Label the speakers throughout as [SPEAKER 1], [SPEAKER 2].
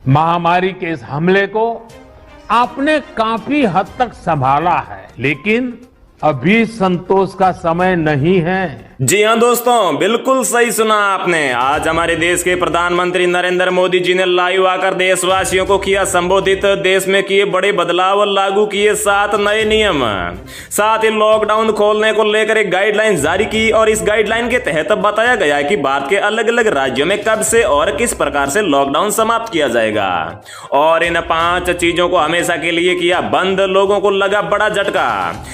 [SPEAKER 1] महामारी के इस हमले को आपने काफी हद तक संभाला है, लेकिन अभी संतोष का समय नहीं है।
[SPEAKER 2] जी हां दोस्तों, बिल्कुल सही सुना आपने। आज हमारे देश के प्रधानमंत्री नरेंद्र मोदी जी ने लाइव आकर देशवासियों को किया संबोधित। देश में किए बड़े बदलाव और लागू किए 7 नए नियम, साथ ही लॉकडाउन खोलने को लेकर एक गाइडलाइन जारी की और इस गाइडलाइन के तहत बताया गया है कि भारत के अलग अलग राज्यों में कब से और किस प्रकार से लॉकडाउन समाप्त किया जाएगा। और इन 5 चीजों को हमेशा के लिए किया बंद। लोगों को लगा बड़ा झटका।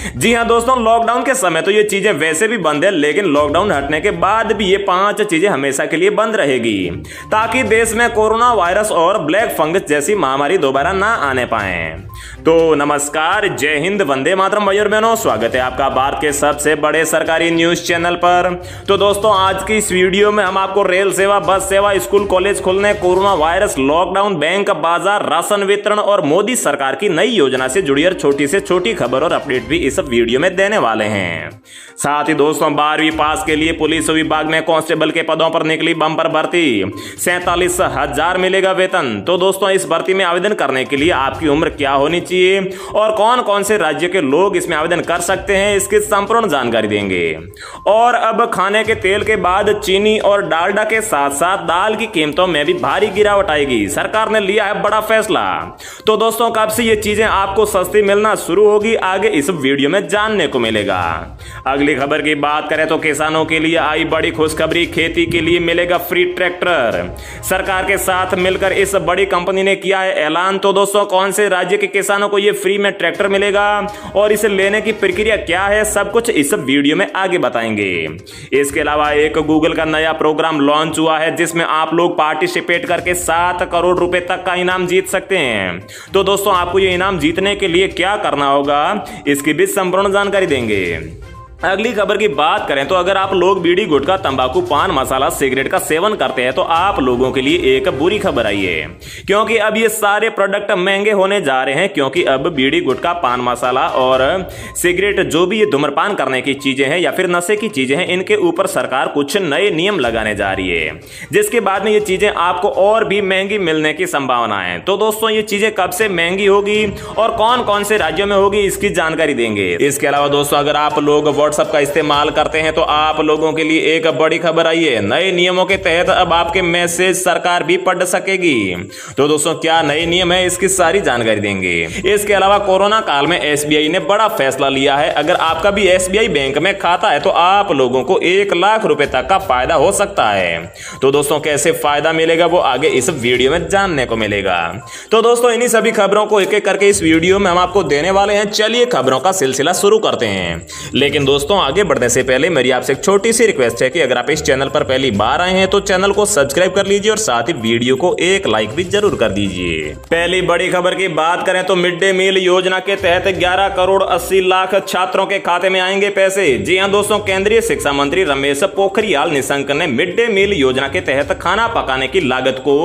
[SPEAKER 2] जी हां दोस्तों, लॉकडाउन के समय तो ये चीजें वैसे भी बंद है, लेकिन लॉकडाउन हटने के बाद भी ये 5 चीजें हमेशा के लिए बंद रहेगी, ताकि देश में कोरोना वायरस और ब्लैक फंगस जैसी महामारी दोबारा ना आने पाए। तो नमस्कार, जय हिंद, वंदे मातरम भाइयों और बहनों, स्वागत है आपका भारत के सबसे बड़े सरकारी न्यूज चैनल पर। तो दोस्तों, आज की इस वीडियो में हम आपको रेल सेवा, बस सेवा, स्कूल कॉलेज खुलने, कोरोना वायरस, लॉकडाउन, बैंक, बाजार, राशन वितरण और मोदी सरकार की नई योजना से जुड़ी और छोटी से छोटी खबर और अपडेट भी इस वीडियो में देने वाले हैं। साथ ही दोस्तों, 12वीं पास के लिए पुलिस विभाग में कांस्टेबल के पदों पर निकली बम्पर भर्ती, 47,000 मिलेगा वेतन। तो दोस्तों, इस भर्ती में आवेदन करने के लिए आपकी उम्र क्या होनी चाहिए और कौन कौन से राज्य के लोग इसमें आवेदन कर सकते हैं, इसकी संपूर्ण जानकारी देंगे। और अब खाने के तेल के बाद चीनी और डालडा के साथ साथ दाल की कीमतों में भी भारी गिरावट आएगी। सरकार ने लिया है बड़ा फैसला। तो दोस्तों, कब से ये चीजें आपको सस्ती मिलना शुरू होगी, आगे इस वीडियो में जानने को मिलेगा। अगली खबर की बात करें तो किसानों के लिए आई बड़ी खुशखबरी, खेती के लिए मिलेगा फ्री ट्रैक्टर। सरकार के साथ मिलकर इस बड़ी कंपनी ने किया है ऐलान। तो दोस्तों, कौन से राज्य के किसानों को ये फ्री में ट्रैक्टर मिलेगा और इसे लेने की प्रक्रिया क्या है, सब कुछ इस वीडियो में आगे बताएंगे। इसके अलावा एक गूगल का नया प्रोग्राम लॉन्च हुआ है, जिसमें आप लोग पार्टिसिपेट करके 7 करोड़ रुपए तक का इनाम जीत सकते हैं। तो दोस्तों, आपको ये इनाम जीतने के लिए क्या करना होगा, इसकी भी संपूर्ण जानकारी देंगे। अगली खबर की बात करें तो अगर आप लोग बीड़ी, गुटखा, तंबाकू, पान मसाला, सिगरेट का सेवन करते हैं तो आप लोगों के लिए एक बुरी खबर आई है, क्योंकि अब ये सारे प्रोडक्ट महंगे होने जा रहे हैं। क्योंकि अब बीड़ी, गुटखा, पान मसाला और सिगरेट, जो भी ये धूम्रपान करने की चीजें हैं या फिर नशे की चीजें हैं, इनके ऊपर सरकार कुछ नए नियम लगाने जा रही है, जिसके बाद में ये चीजें आपको और भी महंगी मिलने की संभावना है। तो दोस्तों, ये चीजें कब से महंगी होगी और कौन कौन से राज्यों में होगी, इसकी जानकारी देंगे। इसके अलावा दोस्तों, अगर आप लोग सबका इस्तेमाल करते हैं तो आप लोगों के लिए एक बड़ी खबर आई है। नए नियमों के तहत अब आपके मैसेज सरकार भी पढ़ सकेगी। तो दोस्तों, क्या नए नियम है, इसकी सारी जानकारी देंगे। इसके अलावा कोरोना काल में एसबीआई ने बड़ा फैसला लिया है। अगर आपका भी एसबीआई बैंक में खाता है तो आप लोगों को 1 लाख रुपए तक का फायदा हो सकता है। तो दोस्तों, कैसे फायदा मिलेगा वो आगे इस वीडियो में जानने को मिलेगा। तो दोस्तों, इन्हीं सभी खबरों को एक एक करके इस वीडियो में हम आपको देने वाले हैं। चलिए खबरों का सिलसिला शुरू करते हैं। लेकिन दोस्तों, आगे बढ़ने से पहले मेरी आपसे एक छोटी सी रिक्वेस्ट है कि अगर आप इस चैनल पर पहली बार आए हैं तो चैनल को सब्सक्राइब कर लीजिए और साथ ही वीडियो को एक लाइक भी जरूर कर दीजिए। पहली बड़ी खबर की बात करें तो मिड डे मील योजना के तहत 11 करोड़ 80 लाख छात्रों के खाते में आएंगे पैसे। जी हां दोस्तों, केंद्रीय शिक्षा मंत्री रमेश पोखरियाल निशंक ने मिड डे मील योजना के तहत खाना पकाने की लागत को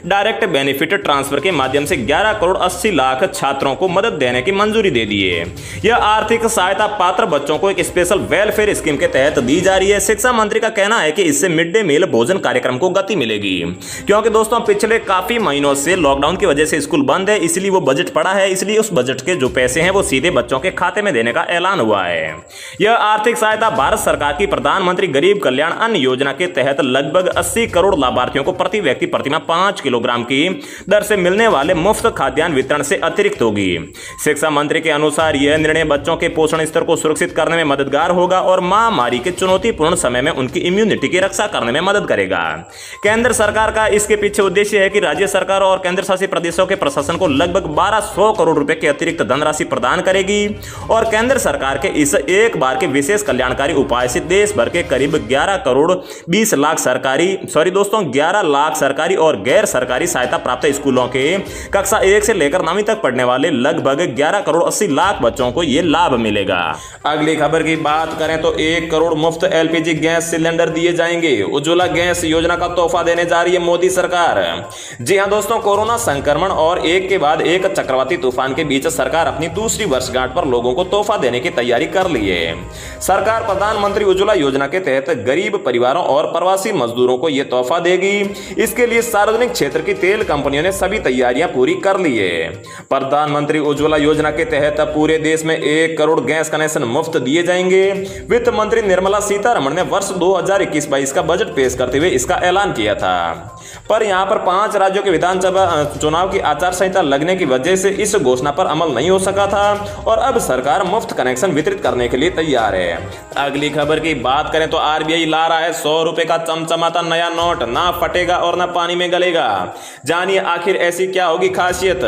[SPEAKER 2] डायरेक्ट बेनिफिट ट्रांसफर के माध्यम से 11 करोड़ 80 लाख छात्रों को मदद देने की मंजूरी दे दी है। यह आर्थिक सहायता पात्र बच्चों को एक स्पेशल वेलफेयर स्कीम के तहत दी जा रही है। शिक्षा मंत्री का कहना है कि इससे मिड डे मील भोजन कार्यक्रम को गति मिलेगी, क्योंकि दोस्तों पिछले काफी महीनों से लॉकडाउन की वजह से स्कूल बंद है, इसलिए वो बजट पड़ा है। इसलिए उस बजट के जो पैसे हैं वो सीधे बच्चों के खाते में देने का ऐलान हुआ है। यह आर्थिक सहायता भारत सरकार की प्रधानमंत्री गरीब कल्याण अन्न योजना के तहत लगभग 80 करोड़ लाभार्थियों को प्रति व्यक्ति प्रतिमाह 5 किलोग्राम की दर से मिलने वाले मुफ्त खाद्यान्न वितरण से अतिरिक्त होगी। शिक्षा मंत्री के अनुसार यह निर्णय बच्चों के पोषण स्तर को सुरक्षित करने में मददगार होगा और महामारी के चुनौतीपूर्ण समय में उनकी इम्यूनिटी की रक्षा करने में मदद करेगा। केंद्र सरकार का इसके पीछे उद्देश्य है कि राज्य सरकार और केंद्र शासित प्रदेशों के प्रशासन को लगभग 1200 करोड़ रुपए के अतिरिक्त धनराशि प्रदान करेगी और केंद्र सरकार के इस एक बार के विशेष कल्याणकारी उपाय से देश भर के करीब 11 लाख सरकारी और गैर सरकारी सहायता प्राप्त स्कूलों के कक्षा 1 से लेकर 9वीं तक पढ़ने वाले लगभग 11 करोड़ 80 लाख बच्चों को यह लाभ मिलेगा। अगली खबर की की बात करें तो 1 करोड़ मुफ्त एलपीजी गैस सिलेंडर दिए जाएंगे। उज्ज्वला गैस योजना का तोहफा देने जा रही है मोदी सरकार। जी हां दोस्तों, कोरोना संक्रमण और एक के बाद एक चक्रवाती तूफान के बीच सरकार अपनी दूसरी वर्षगांठ पर लोगों को तोहफा देने की तैयारी कर ली है। सरकार प्रधानमंत्री उज्ज्वला योजना के तहत गरीब परिवारों और प्रवासी मजदूरों को यह तोहफा देगी। इसके लिए सार्वजनिक क्षेत्र की तेल कंपनियों ने सभी तैयारियां पूरी कर ली है। प्रधानमंत्री उज्ज्वला योजना के तहत पूरे देश में 1 करोड़ गैस कनेक्शन मुफ्त दिए जाएंगे। वित्त मंत्री निर्मला सीतारमण ने वर्ष 2021-22 का बजट पेश करते हुए इसका ऐलान किया था, पर यहां पर 5 राज्यों के विधानसभा चुनाव की आचार संहिता लगने की वजह से इस घोषणा पर अमल नहीं हो सका था और अब सरकार मुफ्त कनेक्शन वितरित करने के लिए तैयार है। अगली खबर की बात करें तो आरबीआई ला रहा है 100 रुपए का चमचमाता नया नोट, ना फटेगा और ना पानी में गलेगा। जानिए आखिर ऐसी क्या होगी खासियत।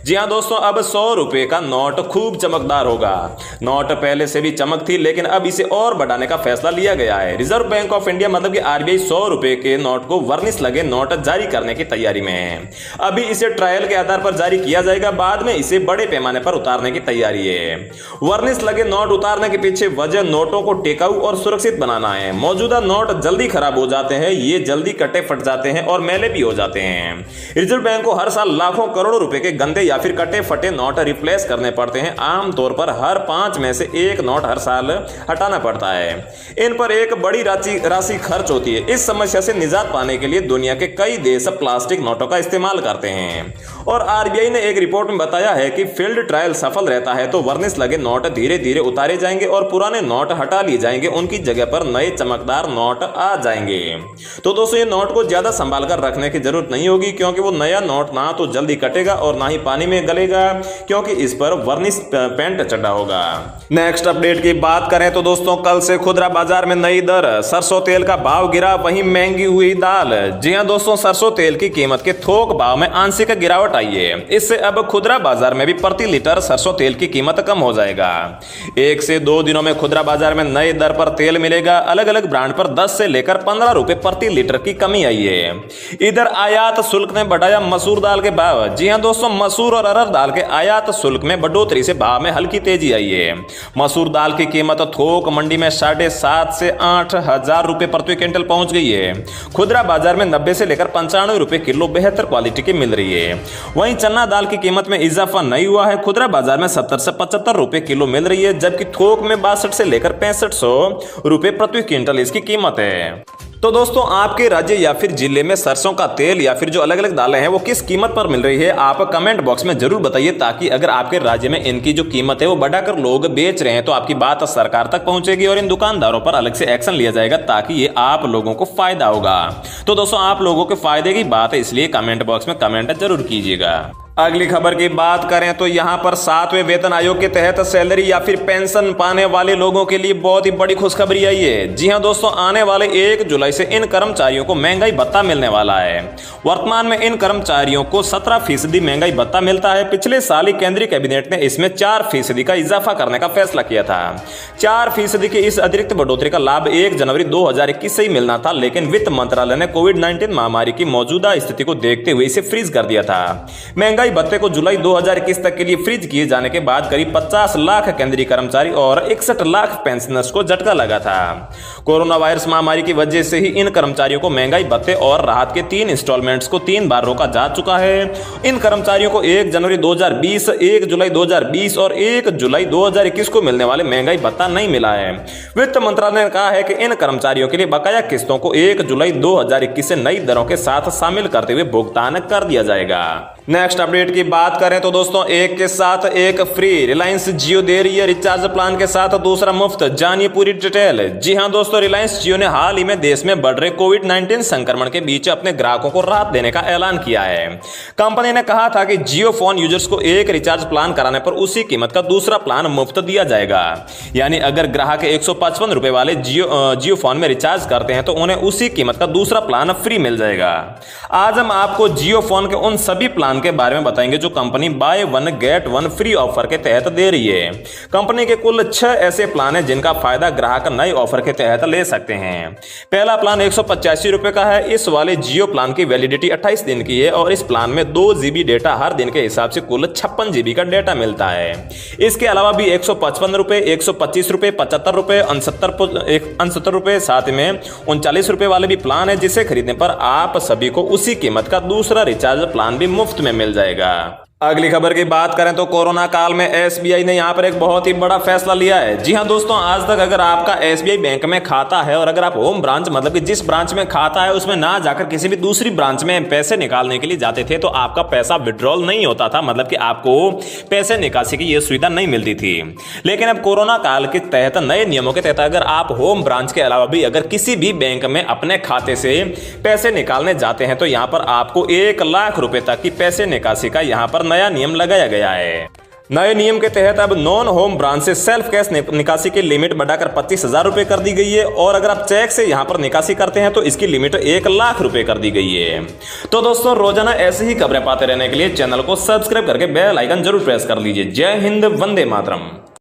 [SPEAKER 2] जी हां दोस्तों, अब 100 रुपए का नोट खूब चमकदार होगा। नोट पहले से भी चमक थी, लेकिन अब इसे और बढ़ाने का फैसला लिया गया है। रिजर्व बैंक ऑफ इंडिया मतलब कि आरबीआई 100 रुपए के नोट को वर्निश लगे नोट जारी करने की तैयारी में है। अभी इसे ट्रायल के आधार पर जारी किया जाएगा, बाद में इसे बड़े पैमाने पर उतारने की तैयारी है। वर्निश लगे नोट उतारने के पीछे वजह नोटों को टेकाऊ और सुरक्षित बनाना है। मौजूदा नोट जल्दी खराब हो जाते हैं, ये जल्दी कटे फट जाते हैं और मैले भी हो जाते हैं। रिजर्व बैंक को हर साल लाखों करोड़ों रुपए के गंदे या फिर कटे फटे नोट रिप्लेस करने पड़ते हैं। आमतौर पर हर 5 में से 1 नोट हर साल हटाना पड़ता है। इन पर एक बड़ी राशि खर्च होती है। इस समस्या से निजात पाने के लिए दुनिया के कई देश प्लास्टिक नोटों का इस्तेमाल करते हैं और आरबीआई ने एक रिपोर्ट में बताया है कि फील्ड ट्रायल सफल रहता है तो वर्निश लगे नोट धीरे धीरे उतारे जाएंगे और पुराने नोट हटा लिए जाएंगे। उनकी जगह पर नए चमकदार नोट आ जाएंगे। तो दोस्तों, ये नोट को ज्यादा संभाल कर रखने की जरूरत नहीं होगी, क्योंकि वो नया नोट ना तो जल्दी कटेगा और ना ही पानी में गलेगा, क्योंकि इस पर वर्निश पेंट चढ़ा होगा। नेक्स्ट अपडेट की बात करें तो दोस्तों, कल से खुदरा बाजार में नई दर। सरसों तेल का भाव गिरा, वहीं महंगी हुई दाल। जी हां दोस्तों, सरसों तेल की कीमत के थोक भाव में आंशिक गिरावट आई है। इससे अब खुदरा बाजार में भी प्रति लीटर सरसों तेल की कीमत कम हो जाएगा। 1 से 2 दिनों में खुदरा बाजार में नए दर पर तेल मिलेगा। अलग अलग ब्रांड पर 10 से लेकर 15 रुपए प्रति लीटर की कमी आई है। इधर आयात शुल्क ने बढ़ाया मसूर दाल के भाव। जी हां दोस्तों, मसूर और अरहर दाल के आयात शुल्क में बढ़ोतरी से भाव में हल्की तेजी आई है। मसूर दाल की कीमत थोक मंडी में 7,500 से 8,000 रुपए प्रति क्विंटल पहुंच गई है। खुदरा बाजार में 90 से लेकर 95 रुपए किलो बेहतर क्वालिटी की मिल रही है। वहीं चना दाल की कीमत में इजाफा नहीं हुआ है। खुदरा बाजार में 70 से 75 रुपए किलो मिल रही है, जबकि थोक में 62 से लेकर 6500 रुपए प्रति क्विंटल इसकी कीमत है। तो दोस्तों, आपके राज्य या फिर जिले में सरसों का तेल या फिर जो अलग अलग दालें हैं वो किस कीमत पर मिल रही है, आप कमेंट बॉक्स में जरूर बताइए, ताकि अगर आपके राज्य में इनकी जो कीमत है वो बढ़ाकर लोग बेच रहे हैं तो आपकी बात सरकार तक पहुंचेगी और इन दुकानदारों पर अलग से एक्शन लिया जाएगा, ताकि ये आप लोगों को फायदा होगा। तो दोस्तों, आप लोगों के फायदे की बात है, इसलिए कमेंट बॉक्स में कमेंट जरूर कीजिएगा। अगली खबर की बात करें तो यहां पर 7वें वेतन आयोग के तहत सैलरी या फिर पेंशन पाने वाले लोगों के लिए बहुत ही बड़ी खुशखबरी आई है। जी हां दोस्तों, आने वाले 1 जुलाई से इन कर्मचारियों को महंगाई भत्ता मिलने वाला है। वर्तमान में इन कर्मचारियों को 17% महंगाई भत्ता मिलता है। पिछले साल ही केंद्रीय कैबिनेट ने इसमें 4% का इजाफा करने का फैसला किया था। 4% की इस अतिरिक्त बढ़ोतरी का लाभ 1 जनवरी 2021 से ही मिलना था, लेकिन वित्त मंत्रालय ने कोविड-19 महामारी की मौजूदा स्थिति को देखते हुए इसे फ्रीज कर दिया था। महंगाई भत्ते को जुलाई 2021 तक के लिए फ्रीज किए जाने के बाद करीब 50 लाख केंद्रीय कर्मचारी और 61 लाख पेंशनर्स को झटका लगा था। कोरोना वायरस महामारी की वजह से ही इन कर्मचारियों को महंगाई भत्ते और राहत के 3 इंस्टॉलमेंट्स को 3 बार रोका जा चुका है। इन कर्मचारियों को 1 जनवरी 2020, 1 जुलाई 2020 और 1 जुलाई 2021 को मिलने वाले महंगाई भत्ता नहीं मिला है। वित्त मंत्रालय ने कहा है कि इन कर्मचारियों के लिए बकाया किस्तों को 1 जुलाई 2021 से नई दरों के साथ शामिल करते हुए भुगतान कर दिया जाएगा। नेक्स्ट अपडेट की बात करें तो दोस्तों, एक के साथ एक फ्री। रिलायंस जियो दे रही है रिचार्ज प्लान के साथ दूसरा मुफ्त। जानिए पूरी डिटेल। जी हां दोस्तों, रिलायंस जियो ने हाल ही में देश में बढ़ रहे कोविड-19 संक्रमण के बीच अपने ग्राहकों को राहत देने का ऐलान किया है। कंपनी ने कहा था कि जियो फोन यूजर्स को एक रिचार्ज प्लान कराने पर उसी कीमत का दूसरा प्लान मुफ्त दिया जाएगा। यानी अगर ग्राहक 155 रुपए वाले जियो फोन में रिचार्ज करते हैं तो उन्हें उसी कीमत का दूसरा प्लान फ्री मिल जाएगा। आज हम आपको जियो फोन के उन सभी प्लान के बारे में बताएंगे जो company by one get one free offer के तहत दे रही है। कंपनी के कुल 6 ऐसे प्लान है जिनका फायदा ग्राहक नए ऑफर के तहत ले सकते हैं। पहला प्लान 185 रुपए का है। इस वाले जियो प्लान की वैलिडिटी 28 दिन की है और इस प्लान में 2 GB डेटा हर दिन के हिसाब से कुल 56 GB का डेटा मिलता है। इसके अलावा भी 155 रुपए, 125 रुपए, 75 रुपए, 69 रुपए, साथ में 39 रुपए वाले भी प्लान है, जिसे खरीदने पर आप सभी को उसी कीमत का दूसरा रिचार्ज प्लान भी मुफ्त में मिल जाएगा। अगली खबर की बात करें तो कोरोना काल में SBI ने यहाँ पर एक बहुत ही बड़ा फैसला लिया है। जी हाँ दोस्तों, आज तक अगर आपका SBI बैंक में खाता है और अगर आप होम ब्रांच मतलब कि जिस ब्रांच में खाता है उसमें ना जाकर किसी भी दूसरी ब्रांच में पैसे निकालने के लिए जाते थे तो आपका पैसा विड्रॉल नहीं होता था, मतलब कि आपको पैसे निकासी की यह सुविधा नहीं मिलती थी। लेकिन अब कोरोना काल के तहत नए नियमों के तहत अगर आप होम ब्रांच के अलावा भी अगर किसी भी बैंक में अपने खाते से पैसे निकालने जाते हैं तो यहाँ पर आपको 1 लाख रुपए तक की पैसे निकासी का यहाँ पर नया नियम लगाया गया है। नए नियम के तहत अब नॉन होम ब्रांच से सेल्फ कैश निकासी की लिमिट बढ़ाकर 25,000 रुपए कर दी गई है और अगर आप चेक से यहां पर निकासी करते हैं तो इसकी लिमिट 1 लाख रुपए कर दी गई है। तो दोस्तों, रोजाना ऐसी ही खबरें पाते रहने के लिए चैनल को सब्सक्राइब करके बेल आइकन जरूर प्रेस कर लीजिए। जय हिंद, वंदे मातरम।